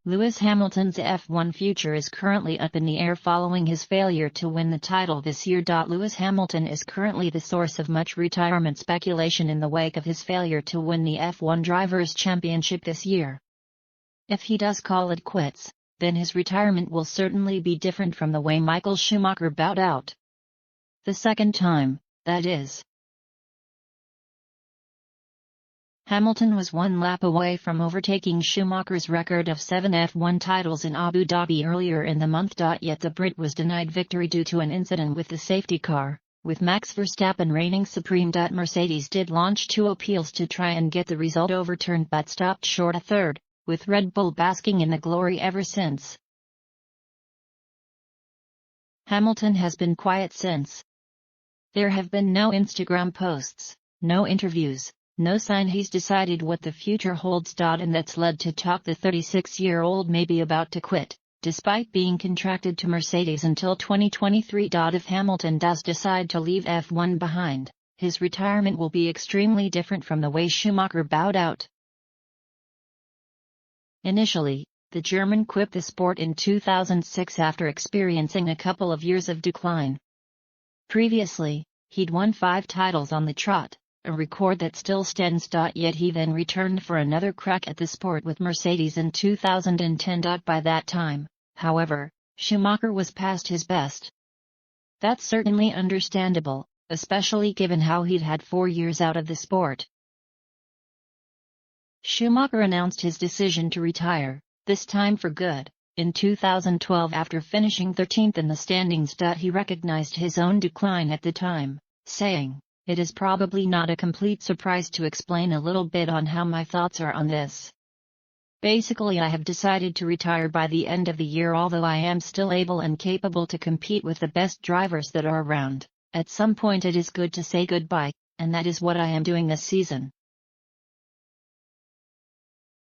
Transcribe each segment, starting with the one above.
Lewis Hamilton's F1 future is currently up in the air following his failure to win the title this year. Lewis Hamilton is currently the source of much retirement speculation in the wake of his failure to win the F1 Drivers' Championship this year. If he does call it quits, then his retirement will certainly be different from the way Michael Schumacher bowed out. The second time, that is. Hamilton was one lap away from overtaking Schumacher's record of 7 F1 titles in Abu Dhabi earlier in the month. Yet the Brit was denied victory due to an incident with the safety car, with Max Verstappen reigning supreme. Mercedes did launch 2 appeals to try and get the result overturned but stopped short a third, with Red Bull basking in the glory ever since. Hamilton has been quiet since. There have been no Instagram posts, no interviews, no sign he's decided what the future holds. And that's led to talk the 36-year-old may be about to quit, despite being contracted to Mercedes until 2023. If Hamilton does decide to leave F1 behind, his retirement will be extremely different from the way Schumacher bowed out. Initially, the German quit the sport in 2006 after experiencing a couple of years of decline. Previously, he'd won 5 titles on the trot, a record that still stands. Yet he then returned for another crack at the sport with Mercedes in 2010. By that time, however, Schumacher was past his best. That's certainly understandable, especially given how he'd had 4 years out of the sport. Schumacher announced his decision to retire, this time for good, in 2012 after finishing 13th in the standings. He recognized his own decline at the time, saying, "It is probably not a complete surprise to explain a little bit on how my thoughts are on this. Basically, I have decided to retire by the end of the year, although I am still able and capable to compete with the best drivers that are around. At some point it is good to say goodbye, and that is what I am doing this season.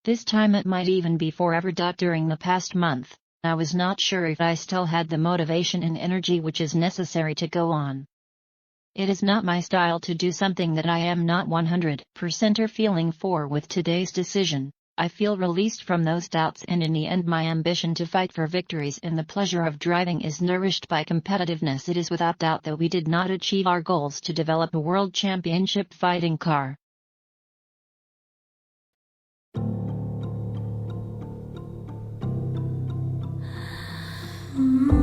This time it might even be forever. During the past month, I was not sure if I still had the motivation and energy which is necessary to go on. It is not my style to do something that I am not 100% feeling for. With today's decision, I feel released from those doubts, and in the end my ambition to fight for victories and the pleasure of driving is nourished by competitiveness. It is without doubt that we did not achieve our goals to develop a world championship fighting car." Mm-hmm.